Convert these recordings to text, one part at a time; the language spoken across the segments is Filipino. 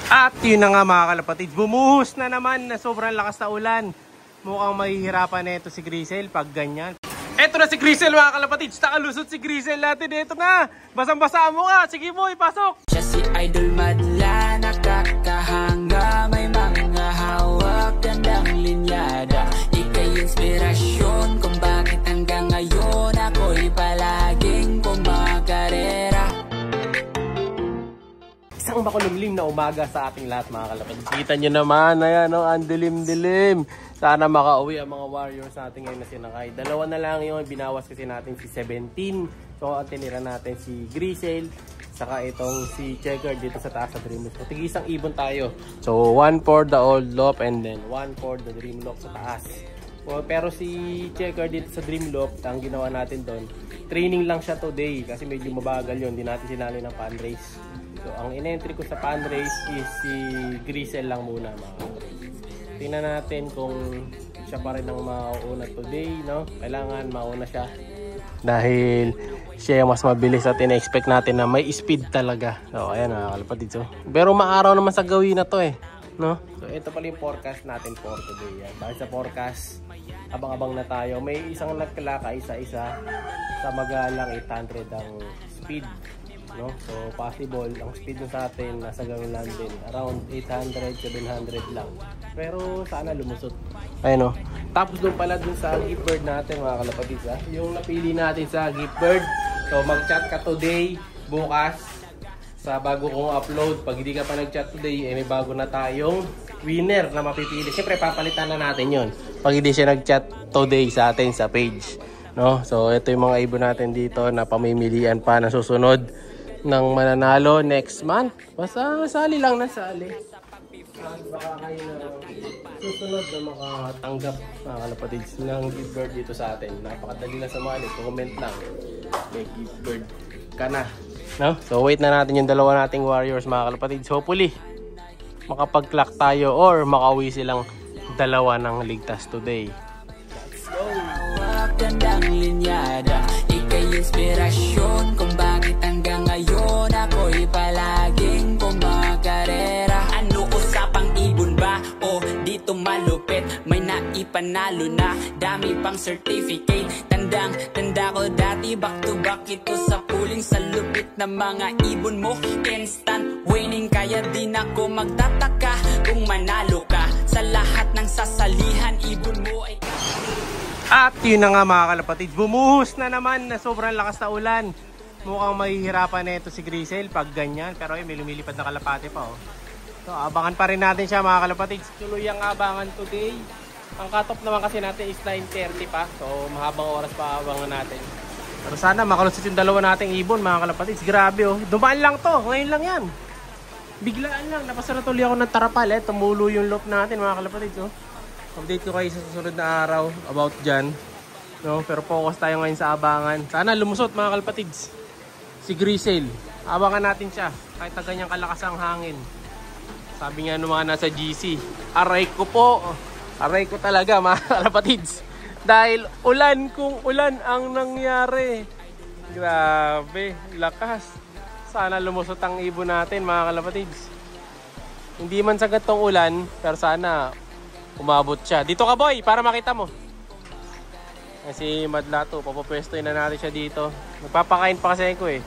At yun na nga mga kalapatid, bumuhos na naman na sobrang lakas na ulan. Mukhang mahihirapan na ito si Grisel pag ganyan. Eto na si Grisel mga kalapatid, nakalusot si Grisel natin. Eto na, basang-basa mo nga. Sige boy, pasok! Siya si Idol Madla, nakakahanga. May mga hawak, gandang linyada. Ika'y inspirasyon kung bakit hanggang ngayon ako'y palaging kumakarera. Isang makulumlim na umaga sa ating lahat mga kalapatid. Kita nyo naman, ayan o, ang dilim-dilim. Sana makauwi ang mga Warriors natin ngayon na sinakay. Dalawa na lang yun, binawas kasi natin si 17. So ang tinira natin si Grisel, saka itong si Checker dito sa taas sa Dreamlock. So tig-isang ibon tayo. So 1 for the old loop and then 1 for the Dreamlock sa taas. So, pero si Checker dito sa Dreamlock, ang ginawa natin doon, training lang siya today kasi medyo mabagal yun. Hindi natin sinali ng fan race. So ang in-entry ko sa fan race is si Grisel lang muna mga kalapatid. Tingnan natin kung siya pa rin ang mauuna today, no? Kailangan mauna siya. Dahil siya mas mabilis at ina-expect natin na may speed talaga. So, ayan mga kalapatid. So, pero maaraw naman sa gawin na to eh, no? So, ito pala yung forecast natin for today. Yan. Dahil sa forecast, abang-abang na tayo. May isang nagkalaka isa-isa sa magalang 800 ang speed. No? So possible ang speed sa atin nasa ganun lang din, around 800, 700 lang, pero sana lumusot. Ayun no. Tapos doon pala dun sa gift bird natin mga kalapatid, yung napili natin sa gift bird. So mag chat ka today, bukas sa bago kong upload. Pag hindi ka pa nag chat today, may bago na tayong winner na mapipili. Siyempre papalitan na natin yon pag hindi siya nag chat today sa atin sa page, no? So ito yung mga ibon natin dito na pamimilian pa na susunod ng mananalo next month. Basta sali lang na sali. Baka kayo na susunod na makatanggap mga kalapatids ng gift bird dito sa atin. Napakadali lang sumali. Comment lang. May gift bird ka na. No? So wait na natin yung dalawa nating Warriors mga kalapatids. Hopefully makapag-clock tayo or makauwi silang dalawa ng ligtas today. Let's go! Gandang linyada, ika'y inspirasyon kung bakit hanggang ngayon ako'y palaging kumakarera. Ano usapang ibon ba? O dito malupit, may naipanalo na, dami pang certificate. Tanda ko dati, back to back ito sa puling. Sa lupit na mga ibon mo, instant winning. Kaya din ako magtataka kung manalo ka. Sa lahat ng sasalihan, ibon mo ay... At yun na nga mga kalapatid, bumuhos na naman na sobrang lakas na ulan. Mukhang mahihirapan na ito si Grisel pag ganyan. Pero may lumilipad na kalapate pa oh. So abangan pa rin natin siya mga kalapatid. Tuloy ang abangan today. Ang cut-off naman kasi natin is 9:30 pa. So mahabang oras pa abangan natin. Pero sana makalusot yung dalawa nating ibon mga kalapatid. Grabe oh, dumaan lang to, ngayon lang yan. Biglaan lang, napasara tuloy ako ng tarapal eh. Tumulo yung loop natin mga kalapatid oh. Update ko kayo sa susunod na araw about dyan, no? Pero focus tayo ngayon sa abangan. Sana lumusot mga kalapatids si Grisel. Abangan natin siya kahit na ganyang kalakas ang hangin. Sabi nga nung mga nasa GC, aray ko po, aray ko talaga mga kalapatids. Dahil ulan kung ulan ang nangyari. Grabe, lakas. Sana lumusot ang ibon natin mga kalapatids. Hindi man sagat tong ulan, pero sana umabot siya. Dito ka boy, para makita mo. Kasi Madla to, papapwestoy na natin siya dito. Nagpapakain pa kasi ako eh.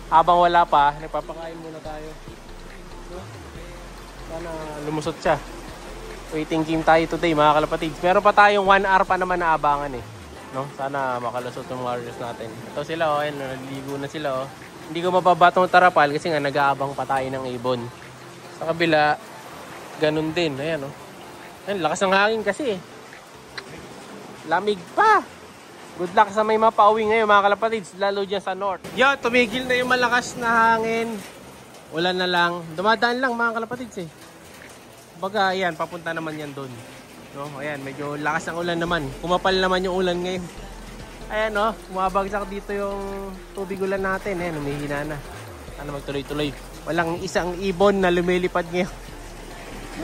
Habang wala pa, nagpapakain muna tayo. So, sana lumusot siya. Waiting game tayo today mga kalapatids. Meron pa tayong 1 hour pa naman na abangan eh. No? Sana makalusot ng Warriors natin. Ito sila oh, ayun, naliligo na sila oh. Hindi ko mababa itong tarapal kasi nga nag-aabang pa tayo ng ibon. Sa kabila, ganun din. Ayan oh. Ayun, lakas ng hangin kasi eh. Lamig pa. Good luck sa may mapauwi ngayon mga kalapatids, lalo dyan sa north. Yo, tumigil na yung malakas na hangin. Ulan na lang. Dumadaan lang mga kalapatids eh. Baga, ayan, papunta naman yan doon. No? Ayan, medyo lakas ng ulan naman. Kumapal naman yung ulan ngayon. Ayan no, bumabagsak dito yung tubig ulan natin. Ayan, humihina na. Sana magtuloy-tuloy. Walang isang ibon na lumilipad ngayon.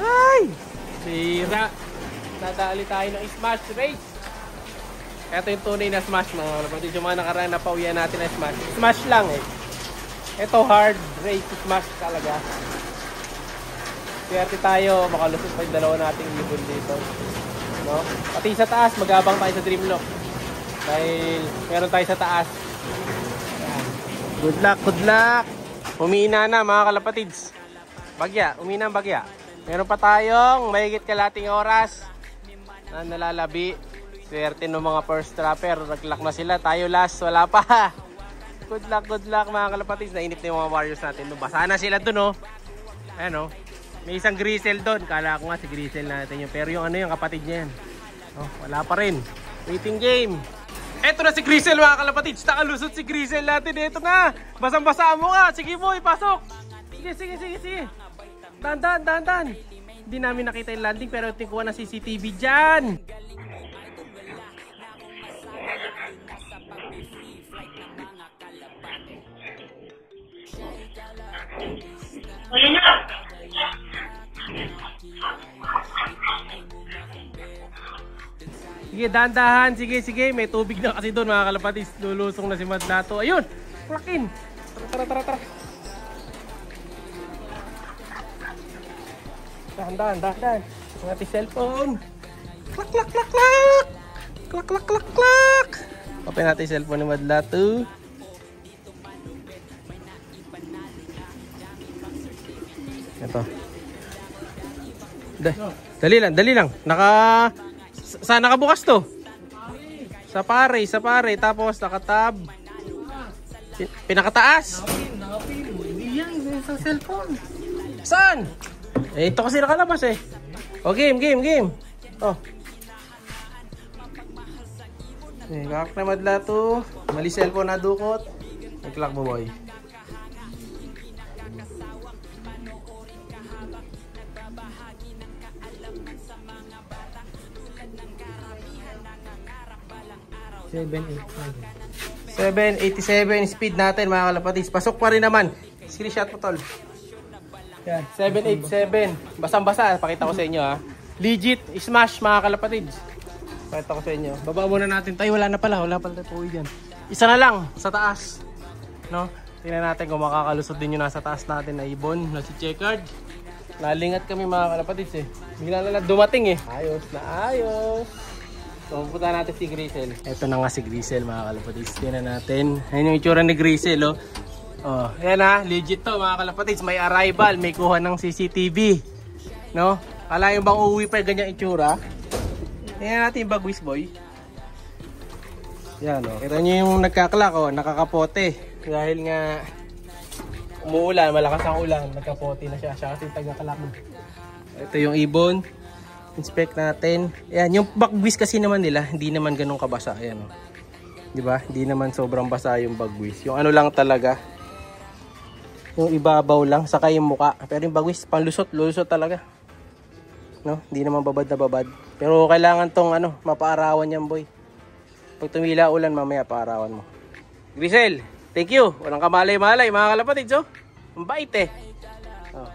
Ay! Sira. Nadali tayo ng smash race. Ito yung tunay na smash mga kalapatids. Yung mga nakaraan na pauwian natin na smash. Smash lang eh. Ito hard race smash talaga. swerte tayo, makalusot pa yung dalawa nating ibon dito. No? Pati sa taas, mag-abang tayo sa Dreamlock. Dahil meron tayo sa taas. Ayan. Good luck, good luck. Umiina na mga kalapatids. Bagya, umiina ang bagya. Meron pa tayong mahigit kalating oras na nalalabi. Swerte ng mga first trapper. Nag-lock na sila. Tayo last, wala pa. Good luck mga kalapatids. Nainip na yung mga warriors natin. Basa na sila dun, oh. Ayan, oh. May isang Grisel doon. Kala ko nga si Grisel natin yun. Pero yung ano yung kapatid niya yan. Oh, wala pa rin. Waiting game. Eto na si Grisel mga kalapatids. Nakalusot si Grisel natin. Eto nga. Basang-basa mo nga. Sige boy, pasok. Sige. Dahan. Hindi namin nakita yung landing pero tingkuha na CCTV dyan. Sige, dahan-dahan. Sige. May tubig na kasi doon mga kalapatids. Lulusong na si Madlato. Ayun! Klakin! Tara. Dahan. Ang ating cellphone. Klak! Open natin yung cellphone ni Madlato. Ito. Dali lang. Saan nakabukas to? Sa pare. Tapos nakatab. Pinakataas. Hindi yan. Sa cellphone. Saan? Ito kasi nakalabas eh. Oh, game. Oh. Kakak na Madlato. Mali cellphone na dukot. Nag-clock mo boy. $787 speed natin mga kalapatids. Pasok pa rin naman. Screenshot mo tol. Yan, 787. Basang-basa. Pakita ko sa inyo ha. Legit smash mga kalapatids. Pakita ko sa inyo. Baba muna natin tayo. Wala pala po dyan. Isa na lang sa taas. No? Tingnan natin kung makakalusot din yung nasa taas natin na ibon. Na si Checkered. Nalingat kami mga kalapatids eh. Bigla na lang dumating eh. Ayos. So, pupunta natin si Grisel. Ito na nga si Grisel mga kalapatids. Tingnan natin. Ayun yung itsura ni Grisel oh. Oh, ayan ha. Legit to mga kalapatids. May arrival. May kuha ng CCTV. No? Kala yung bang uuwi pa yung ganyang itsura. Tingnan natin yung bagwis boy. Yan oh. Kita nyo yung nagkaklak oh. Nakakapote. Dahil nga umuulan. Malakas ang ulan. Nagkapote na siya. Siya kasi tagaklak mo. Ito yung ibon. Inspect natin. Ayan, yung bagwis kasi naman nila, hindi naman ganun kabasa. Ayan, oh. 'Di ba? Hindi naman sobrang basa yung bagwis. Yung ano lang talaga. Yung ibabaw lang, saka yung muka. Pero yung bagwis, panlusot talaga. No? Hindi naman babad na babad. Pero kailangan tong ano, mapaarawan yan, boy. Pag tumila ulan, mamaya paarawan mo. Grisel, thank you. Walang kamalay-malay, mga kalapatids, oh. Ang bait eh. Oh.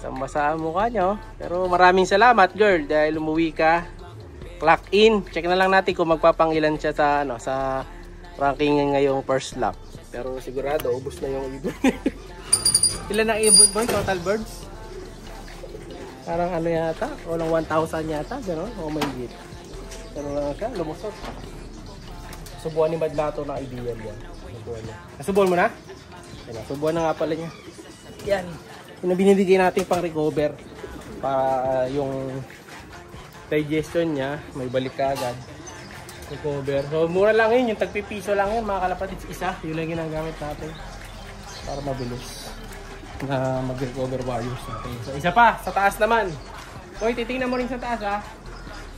Basa ang mukha nyo. Pero maraming salamat girl dahil umuwi ka. Clock in. Check na lang natin kung magpapangilan siya sa ano, sa ranking ngayong first lap. Pero sigurado ubos na yung ibon. Ilan na ibon boy? Total birds? Parang ano yata? Walang 1,000 yata. Gano'n? O may git. Pero ka, lumusot. Subuan ni Madlato na ideal yan. Subuan niya. Nasubuan mo na? Subuan na nga pala niya. Yan. Yung binibigay natin pang recover para yung digestion niya may balik ka agad. Recover. So mura lang yun, yung tagpipiso lang yun mga kalapatids. Isa, yun lang ginagamit natin para mabilis na mag-recover warriors natin. So isa pa, sa taas naman. Hoy, titingnan mo rin sa taas ha.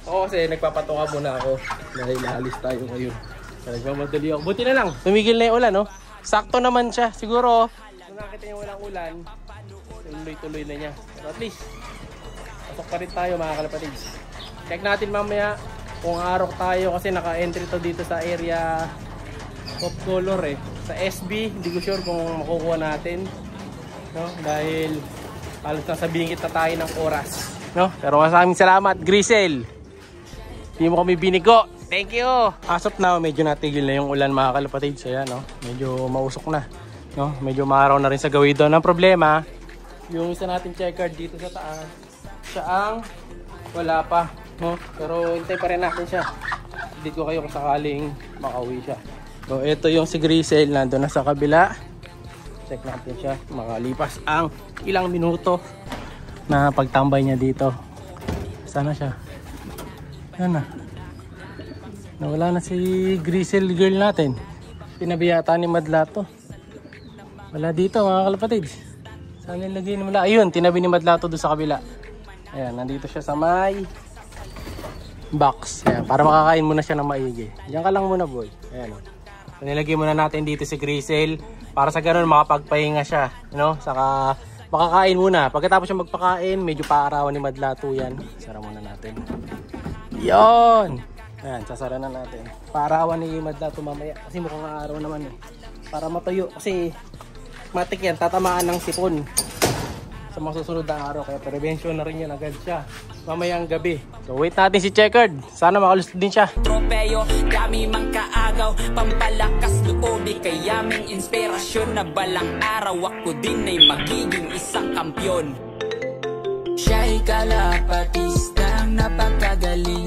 Oo kasi nagpapatoka muna ako dahil naalis tayo ngayon. So, nagmamadali ako. Buti na lang, tumigil na yung ulan no. Sakto naman siya. Siguro, kung nakita yung walang ulan, tuloy-tuloy na niya. Pero at least, pasok pa rin tayo mga kalapatids. Check natin mamaya kung arok tayo kasi naka-entry to dito sa area of color eh. Sa SB, hindi ko sure kung makukuha natin. No? Dahil halos nasabihin kita tayo ng oras. No? Pero maraming salamat, Grisel. Hindi mo kami binigo. Thank you! As of now, medyo natigil na yung ulan mga kalapatids. Ayan, no? Medyo mausok na. No? Medyo maaraw na rin sa gawin doon. Ang problema, Yung isa natin checkered dito sa taas, siya ang wala pa, no? Pero hintay pa rin natin siya. Update ko kayo kung sakaling makauwi siya. So ito yung si Grisel, nandun na sa kabila. Check natin siya, makalipas ang ilang minuto na pagtambay niya dito. Sana siya? Yan na. Nawala na si Grisel girl natin. Pinabiyata ni Madla to. Wala dito mga kalapatid. Saan nilagay ni Madla? Ayun, tinabi ni Madla to doon sa kabila. Ayan, nandito siya sa may box. Ayan, para makakain muna siya ng maigi. Diyan ka lang muna boy. Ayan o. So, nilagay muna natin dito si Grisel. Para sa ganun makapagpahinga siya. You know? Saka makakain muna. Pagkatapos siya magpakain, medyo paarawan ni Madla to yan. Sara muna natin. Yon. Ayan, sasara na natin. Paarawan ni Madla to mamaya. Kasi mukhang araw naman eh. Para matuyo. Kasi matik yan, tatamaan ng sipon sa mga susunod na araw. Kaya prevention na rin yan agad siya mamayang gabi. So wait natin si Checkered. Sana makalusot din siya. Tropeyo, dami mang kaagaw, pampalakas loob, kayaming inspirasyon na balang araw ako din ay magiging isang kampyon. Siya'y kalapatistang napakagaling.